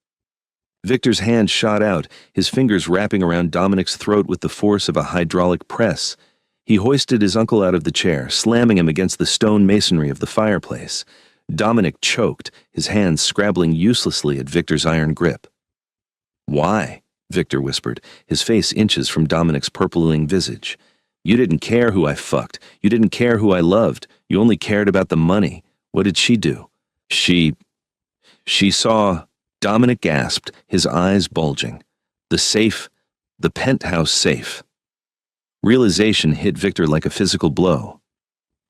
Victor's hand shot out, his fingers wrapping around Dominic's throat with the force of a hydraulic press. He hoisted his uncle out of the chair, slamming him against the stone masonry of the fireplace. Dominic choked, his hands scrabbling uselessly at Victor's iron grip. "Why?" Victor whispered, his face inches from Dominic's purpling visage. "You didn't care who I fucked. You didn't care who I loved. You only cared about the money. What did she do?" She saw..." Dominic gasped, his eyes bulging. "The safe, the penthouse safe." Realization hit Victor like a physical blow.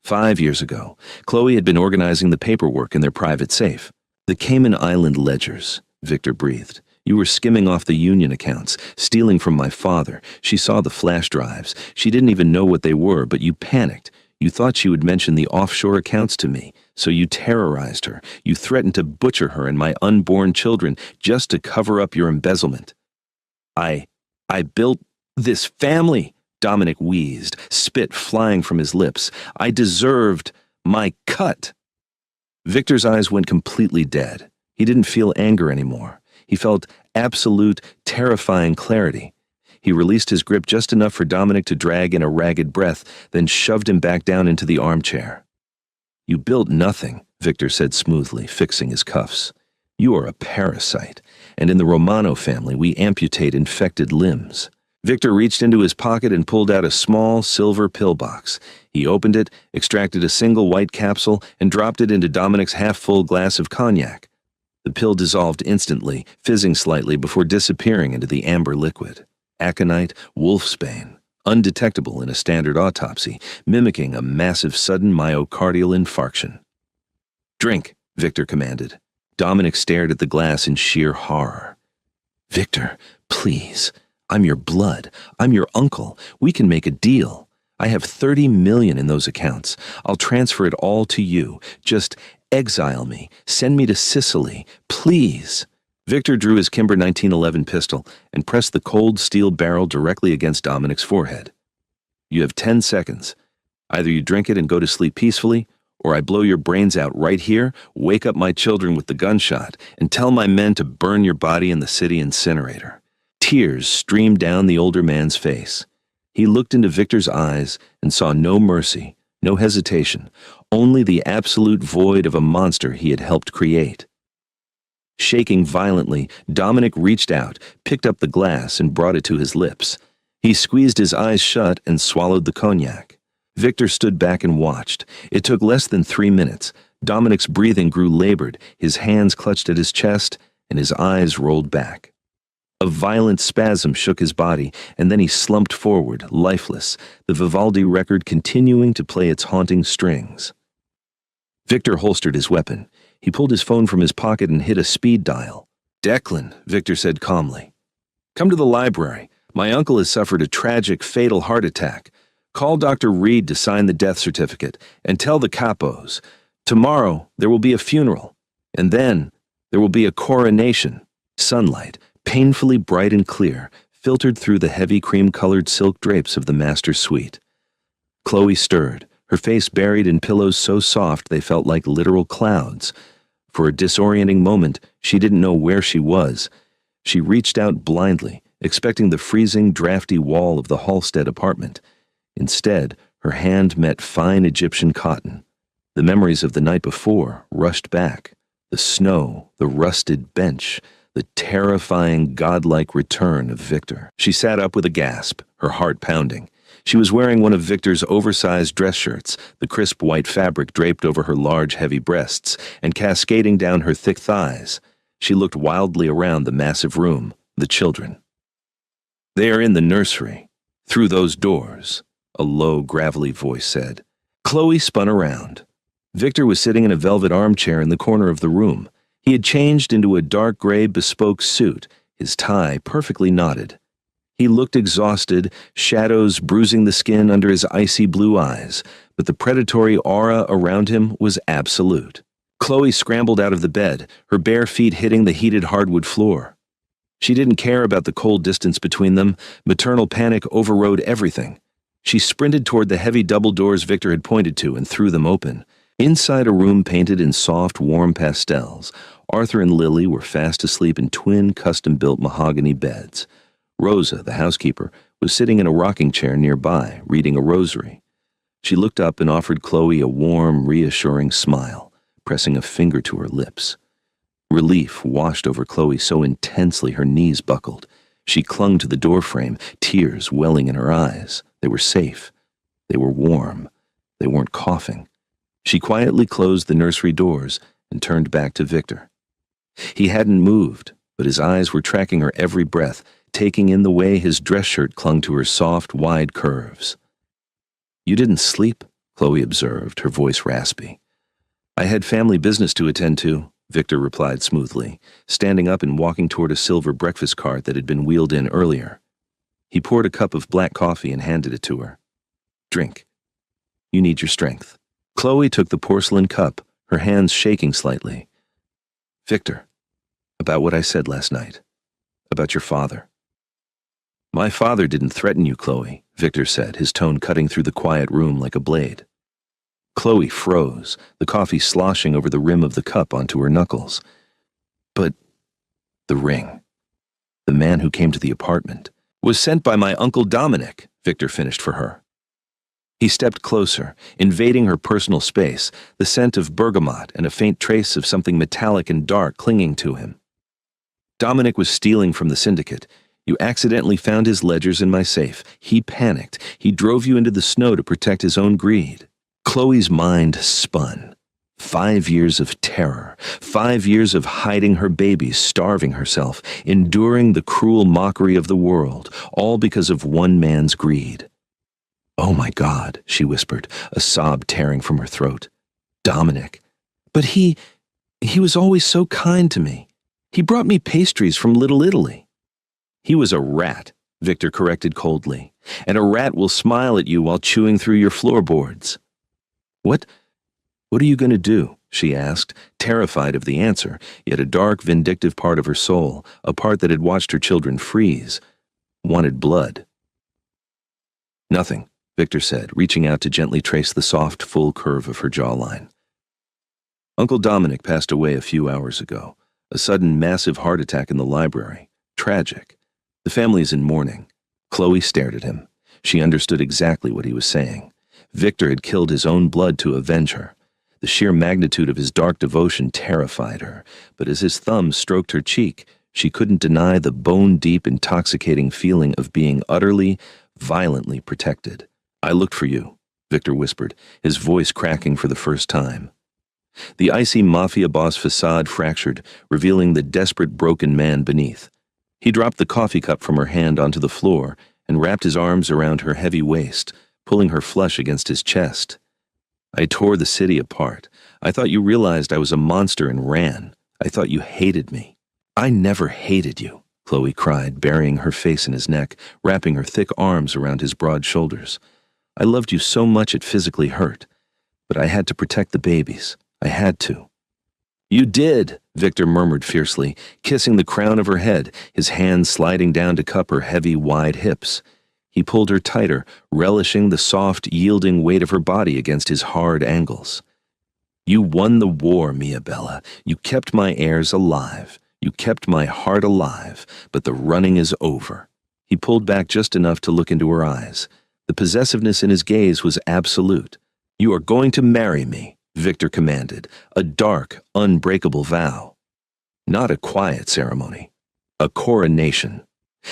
5 years ago, Chloe had been organizing the paperwork in their private safe. "The Cayman Island ledgers," Victor breathed. "You were skimming off the union accounts, stealing from my father. She saw the flash drives. She didn't even know what they were, but you panicked. You thought she would mention the offshore accounts to me, so you terrorized her. You threatened to butcher her and my unborn children just to cover up your embezzlement. I built this family," Dominic wheezed, spit flying from his lips. "I deserved my cut." Victor's eyes went completely dead. He didn't feel anger anymore. He felt absolute, terrifying clarity. He released his grip just enough for Dominic to drag in a ragged breath, then shoved him back down into the armchair. "You built nothing," Victor said smoothly, fixing his cuffs. "You are a parasite, and in the Romano family we amputate infected limbs." Victor reached into his pocket and pulled out a small silver pillbox. He opened it, extracted a single white capsule, and dropped it into Dominic's half-full glass of cognac. The pill dissolved instantly, fizzing slightly before disappearing into the amber liquid. Aconite, wolfsbane, undetectable in a standard autopsy, mimicking a massive sudden myocardial infarction. "Drink," Victor commanded. Dominic stared at the glass in sheer horror. "Victor, please. I'm your blood. I'm your uncle. We can make a deal. I have 30 million in those accounts. I'll transfer it all to you. Just exile me. Send me to Sicily. Please." Victor drew his Kimber 1911 pistol and pressed the cold steel barrel directly against Dominic's forehead. "You have 10 seconds. Either you drink it and go to sleep peacefully, or I blow your brains out right here, wake up my children with the gunshot, and tell my men to burn your body in the city incinerator." Tears streamed down the older man's face. He looked into Victor's eyes and saw no mercy, no hesitation, only the absolute void of a monster he had helped create. Shaking violently, Dominic reached out, picked up the glass, and brought it to his lips. He squeezed his eyes shut and swallowed the cognac. Victor stood back and watched. It took less than 3 minutes. Dominic's breathing grew labored, his hands clutched at his chest, and his eyes rolled back. A violent spasm shook his body, and then he slumped forward, lifeless, the Vivaldi record continuing to play its haunting strings. Victor holstered his weapon. He pulled his phone from his pocket and hit a speed dial. "Declan," Victor said calmly. "Come to the library. My uncle has suffered a tragic, fatal heart attack. Call Dr. Reed to sign the death certificate, and tell the capos. Tomorrow there will be a funeral, and then there will be a coronation." Sunlight, painfully bright and clear, filtered through the heavy cream-colored silk drapes of the master suite. Chloe stirred, her face buried in pillows so soft they felt like literal clouds. For a disorienting moment, she didn't know where she was. She reached out blindly, expecting the freezing, drafty wall of the Halstead apartment. Instead, her hand met fine Egyptian cotton. The memories of the night before rushed back. The snow, the rusted bench, the terrifying, godlike return of Victor. She sat up with a gasp, her heart pounding. She was wearing one of Victor's oversized dress shirts, the crisp white fabric draped over her large, heavy breasts and cascading down her thick thighs. She looked wildly around the massive room, the children. "They are in the nursery. Through those doors," a low, gravelly voice said. Chloe spun around. Victor was sitting in a velvet armchair in the corner of the room. He had changed into a dark gray bespoke suit, his tie perfectly knotted. He looked exhausted, shadows bruising the skin under his icy blue eyes, but the predatory aura around him was absolute. Chloe scrambled out of the bed, her bare feet hitting the heated hardwood floor. She didn't care about the cold distance between them. Maternal panic overrode everything. She sprinted toward the heavy double doors Victor had pointed to and threw them open. Inside a room painted in soft, warm pastels, Arthur and Lily were fast asleep in twin, custom-built mahogany beds. Rosa, the housekeeper, was sitting in a rocking chair nearby, reading a rosary. She looked up and offered Chloe a warm, reassuring smile, pressing a finger to her lips. Relief washed over Chloe so intensely her knees buckled. She clung to the doorframe, tears welling in her eyes. They were safe. They were warm. They weren't coughing. She quietly closed the nursery doors and turned back to Victor. He hadn't moved, but his eyes were tracking her every breath, taking in the way his dress shirt clung to her soft, wide curves. "You didn't sleep," Chloe observed, her voice raspy. "I had family business to attend to," Victor replied smoothly, standing up and walking toward a silver breakfast cart that had been wheeled in earlier. He poured a cup of black coffee and handed it to her. "Drink. You need your strength." Chloe took the porcelain cup, her hands shaking slightly. "Victor, about what I said last night. About your father." "My father didn't threaten you, Chloe," Victor said, his tone cutting through the quiet room like a blade. Chloe froze, the coffee sloshing over the rim of the cup onto her knuckles. But the ring, the man who came to the apartment, was sent by my Uncle Dominic, Victor finished for her. He stepped closer, invading her personal space, the scent of bergamot and a faint trace of something metallic and dark clinging to him. Dominic was stealing from the syndicate. You accidentally found his ledgers in my safe. He panicked. He drove you into the snow to protect his own greed. Chloe's mind spun. 5 years of terror, 5 years of hiding her baby, starving herself, enduring the cruel mockery of the world, all because of one man's greed. "Oh my God," she whispered, a sob tearing from her throat. "Dominic. But he was always so kind to me. He brought me pastries from Little Italy." "He was a rat," Victor corrected coldly, "and a rat will smile at you while chewing through your floorboards." What are you going to do?" she asked, terrified of the answer, yet a dark, vindictive part of her soul, a part that had watched her children freeze, wanted blood. "Nothing," Victor said, reaching out to gently trace the soft, full curve of her jawline. "Uncle Dominic passed away a few hours ago. A sudden, massive heart attack in the library. Tragic. The family's in mourning." Chloe stared at him. She understood exactly what he was saying. Victor had killed his own blood to avenge her. The sheer magnitude of his dark devotion terrified her, but as his thumb stroked her cheek, she couldn't deny the bone-deep, intoxicating feeling of being utterly, violently protected. "I looked for you," Victor whispered, his voice cracking for the first time. The icy Mafia Boss facade fractured, revealing the desperate, broken man beneath. He dropped the coffee cup from her hand onto the floor and wrapped his arms around her heavy waist, pulling her flush against his chest. "I tore the city apart. I thought you realized I was a monster and ran. I thought you hated me." "I never hated you," Chloe cried, burying her face in his neck, wrapping her thick arms around his broad shoulders. "I loved you so much it physically hurt. But I had to protect the babies. I had to." "You did," Victor murmured fiercely, kissing the crown of her head, his hand sliding down to cup her heavy, wide hips. He pulled her tighter, relishing the soft, yielding weight of her body against his hard angles. "You won the war, Mia Bella. You kept my heirs alive. You kept my heart alive, but the running is over." He pulled back just enough to look into her eyes. The possessiveness in his gaze was absolute. "You are going to marry me," Victor commanded, a dark, unbreakable vow. Not a quiet ceremony. A coronation.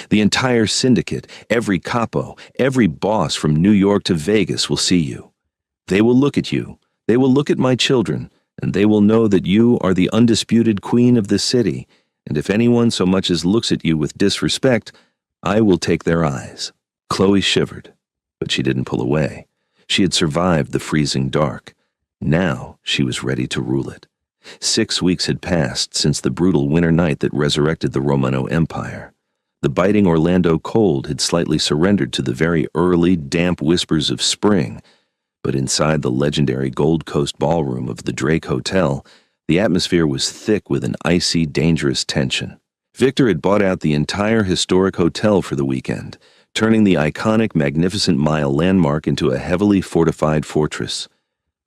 The entire syndicate, every capo, every boss from New York to Vegas will see you. They will look at you, they will look at my children, and they will know that you are the undisputed queen of this city, and if anyone so much as looks at you with disrespect, I will take their eyes." Chloe shivered, but she didn't pull away. She had survived the freezing dark. Now she was ready to rule it. 6 weeks had passed since the brutal winter night that resurrected the Romano Empire. The biting Orlando cold had slightly surrendered to the very early, damp whispers of spring, but inside the legendary Gold Coast ballroom of the Drake Hotel, the atmosphere was thick with an icy, dangerous tension. Victor had bought out the entire historic hotel for the weekend, turning the iconic Magnificent Mile landmark into a heavily fortified fortress.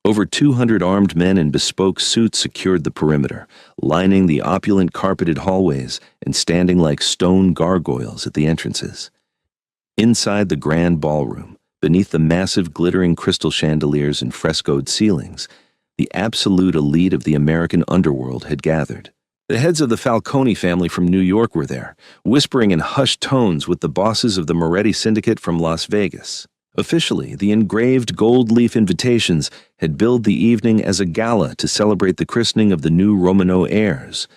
Over 200 armed men in bespoke suits secured the perimeter, lining the opulent carpeted hallways and standing like stone gargoyles at the entrances. Inside the grand ballroom, beneath the massive glittering crystal chandeliers and frescoed ceilings, the absolute elite of the American underworld had gathered. The heads of the Falcone family from New York were there, whispering in hushed tones with the bosses of the Moretti Syndicate from Las Vegas. Officially, the engraved gold leaf invitations had billed the evening as a gala to celebrate the christening of the new Romano heirs.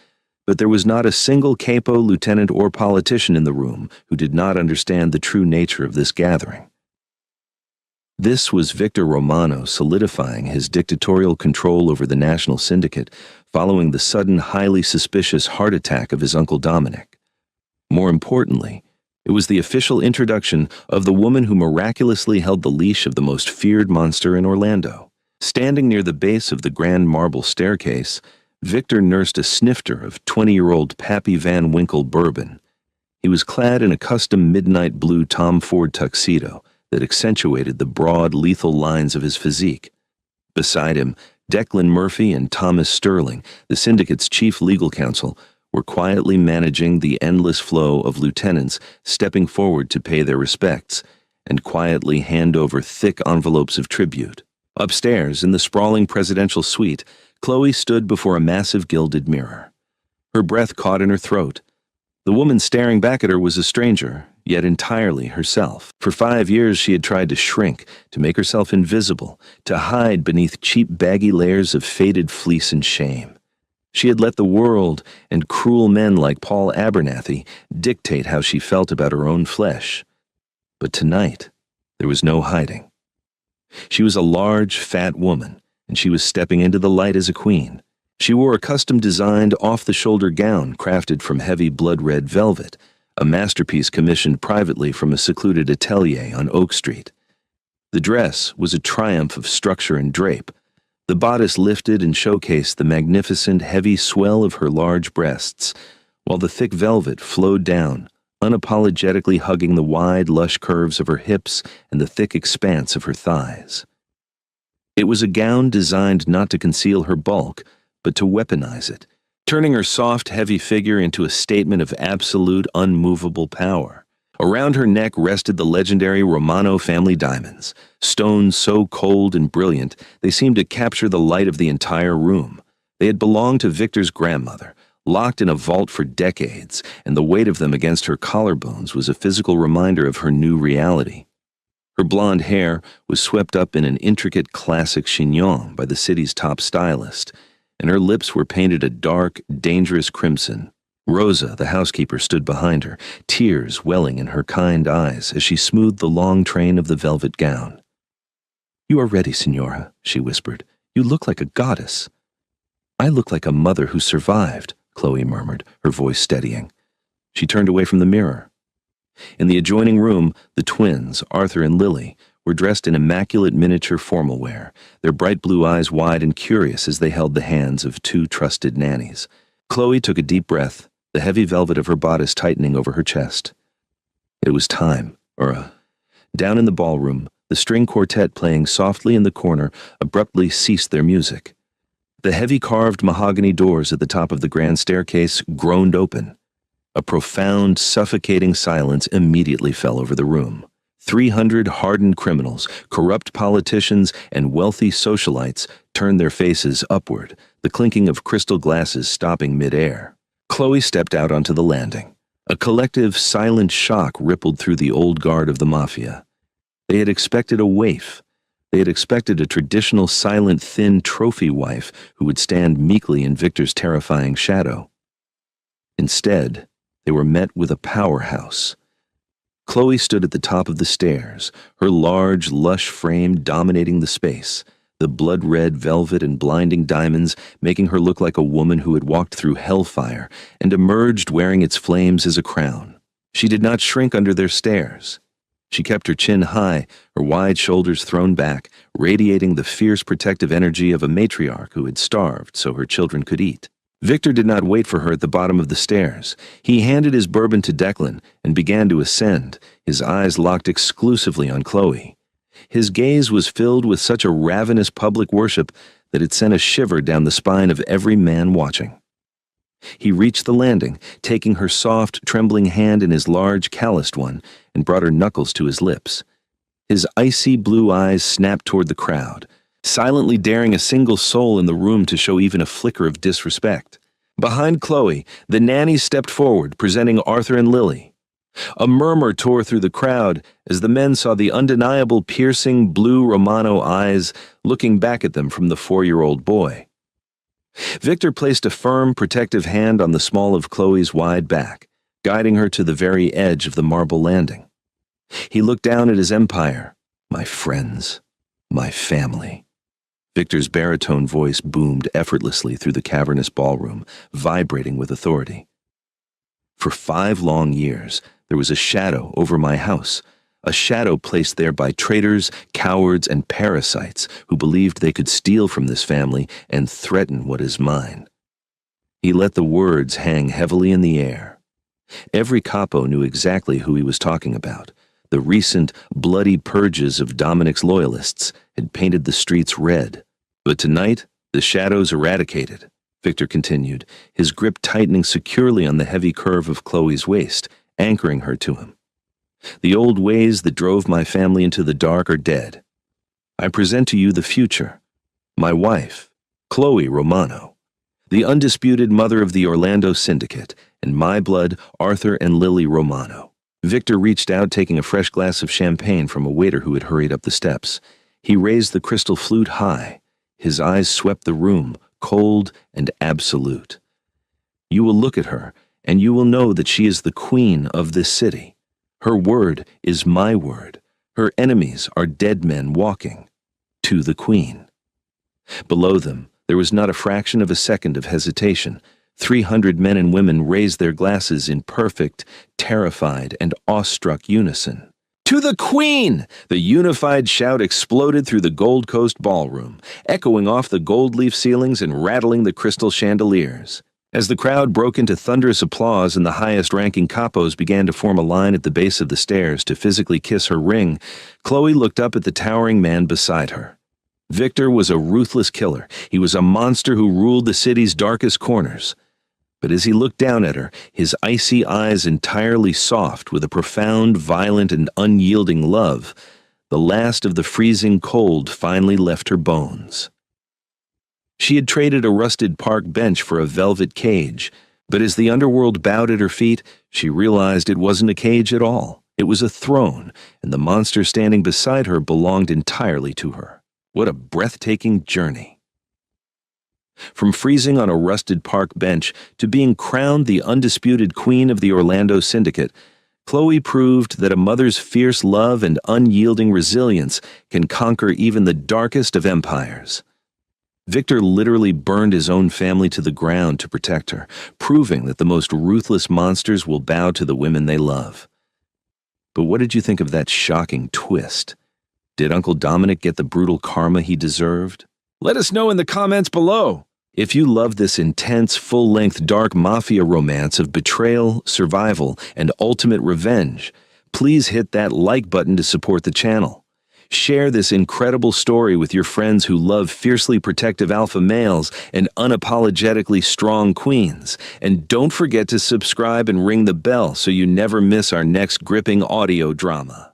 But there was not a single capo, lieutenant, or politician in the room who did not understand the true nature of this gathering. This was Victor Romano solidifying his dictatorial control over the National Syndicate following the sudden, highly suspicious heart attack of his Uncle Dominic. More importantly, it was the official introduction of the woman who miraculously held the leash of the most feared monster in Orlando. Standing near the base of the grand marble staircase, Victor nursed a snifter of 20-year-old Pappy Van Winkle bourbon. He was clad in a custom midnight blue Tom Ford tuxedo that accentuated the broad, lethal lines of his physique. Beside him, Declan Murphy and Thomas Sterling, the syndicate's chief legal counsel, were quietly managing the endless flow of lieutenants stepping forward to pay their respects and quietly hand over thick envelopes of tribute. Upstairs, in the sprawling presidential suite, Chloe stood before a massive gilded mirror. Her breath caught in her throat. The woman staring back at her was a stranger, yet entirely herself. For 5 years she had tried to shrink, to make herself invisible, to hide beneath cheap baggy layers of faded fleece and shame. She had let the world and cruel men like Paul Abernathy dictate how she felt about her own flesh. But tonight, there was no hiding. She was a large, fat woman, and she was stepping into the light as a queen. She wore a custom-designed, off-the-shoulder gown crafted from heavy blood-red velvet, a masterpiece commissioned privately from a secluded atelier on Oak Street. The dress was a triumph of structure and drape. The bodice lifted and showcased the magnificent, heavy swell of her large breasts, while the thick velvet flowed down, unapologetically hugging the wide, lush curves of her hips and the thick expanse of her thighs. It was a gown designed not to conceal her bulk, but to weaponize it, turning her soft, heavy figure into a statement of absolute, unmovable power. Around her neck rested the legendary Romano family diamonds, stones so cold and brilliant they seemed to capture the light of the entire room. They had belonged to Victor's grandmother, locked in a vault for decades, and the weight of them against her collarbones was a physical reminder of her new reality. Her blonde hair was swept up in an intricate classic chignon by the city's top stylist, and her lips were painted a dark, dangerous crimson. Rosa, the housekeeper, stood behind her, tears welling in her kind eyes as she smoothed the long train of the velvet gown. "You are ready, Signora," she whispered. "You look like a goddess." "I look like a mother who survived," Chloe murmured, her voice steadying. She turned away from the mirror. In the adjoining room, the twins, Arthur and Lily, were dressed in immaculate miniature formal wear, their bright blue eyes wide and curious as they held the hands of 2 trusted nannies. Chloe took a deep breath, the heavy velvet of her bodice tightening over her chest. It was time, Down in the ballroom, the string quartet playing softly in the corner abruptly ceased their music. The heavy carved mahogany doors at the top of the grand staircase groaned open. A profound, suffocating silence immediately fell over the room. 300 hardened criminals, corrupt politicians, and wealthy socialites turned their faces upward, the clinking of crystal glasses stopping mid-air. Chloe stepped out onto the landing. A collective, silent shock rippled through the old guard of the Mafia. They had expected a waif. They had expected a traditional, silent, thin trophy wife who would stand meekly in Victor's terrifying shadow. Instead, they were met with a powerhouse. Chloe stood at the top of the stairs, her large, lush frame dominating the space, the blood-red velvet and blinding diamonds making her look like a woman who had walked through hellfire and emerged wearing its flames as a crown. She did not shrink under their stares. She kept her chin high, her wide shoulders thrown back, radiating the fierce protective energy of a matriarch who had starved so her children could eat. Victor did not wait for her at the bottom of the stairs. He handed his bourbon to Declan and began to ascend, his eyes locked exclusively on Chloe. His gaze was filled with such a ravenous public worship that it sent a shiver down the spine of every man watching. He reached the landing, taking her soft, trembling hand in his large, calloused one, and brought her knuckles to his lips. His icy blue eyes snapped toward the crowd, silently daring a single soul in the room to show even a flicker of disrespect. Behind Chloe, the nannies stepped forward, presenting Arthur and Lily. A murmur tore through the crowd as the men saw the undeniable piercing blue Romano eyes looking back at them from the 4-year-old boy. Victor placed a firm, protective hand on the small of Chloe's wide back, guiding her to the very edge of the marble landing. He looked down at his empire, my friends, my family. Victor's baritone voice boomed effortlessly through the cavernous ballroom, vibrating with authority. For 5 long years, there was a shadow over my house, a shadow placed there by traitors, cowards, and parasites who believed they could steal from this family and threaten what is mine. He let the words hang heavily in the air. Every capo knew exactly who he was talking about. The recent, bloody purges of Dominic's loyalists had painted the streets red. But tonight, the shadows eradicated. Victor continued, his grip tightening securely on the heavy curve of Chloe's waist, anchoring her to him. The old ways that drove my family into the dark are dead. I present to you the future. My wife, Chloe Romano, the undisputed mother of the Orlando Syndicate, and my blood, Arthur and Lily Romano. Victor reached out, taking a fresh glass of champagne from a waiter who had hurried up the steps. He raised the crystal flute high. His eyes swept the room, cold and absolute. You will look at her, and you will know that she is the queen of this city. Her word is my word. Her enemies are dead men walking to the queen. Below them, there was not a fraction of a second of hesitation. 300 men and women raised their glasses in perfect, terrified, and awestruck unison. To the Queen! The unified shout exploded through the Gold Coast ballroom, echoing off the gold leaf ceilings and rattling the crystal chandeliers. As the crowd broke into thunderous applause and the highest-ranking capos began to form a line at the base of the stairs to physically kiss her ring, Chloe looked up at the towering man beside her. Victor was a ruthless killer. He was a monster who ruled the city's darkest corners. But as he looked down at her, his icy eyes entirely soft with a profound, violent, and unyielding love, the last of the freezing cold finally left her bones. She had traded a rusted park bench for a velvet cage, but as the underworld bowed at her feet, she realized it wasn't a cage at all. It was a throne, and the monster standing beside her belonged entirely to her. What a breathtaking journey. From freezing on a rusted park bench to being crowned the undisputed queen of the Orlando Syndicate, Chloe proved that a mother's fierce love and unyielding resilience can conquer even the darkest of empires. Victor literally burned his own family to the ground to protect her, proving that the most ruthless monsters will bow to the women they love. But what did you think of that shocking twist? Did Uncle Dominic get the brutal karma he deserved? Let us know in the comments below. If you love this intense, full-length dark mafia romance of betrayal, survival, and ultimate revenge, please hit that like button to support the channel. Share this incredible story with your friends who love fiercely protective alpha males and unapologetically strong queens. And don't forget to subscribe and ring the bell so you never miss our next gripping audio drama.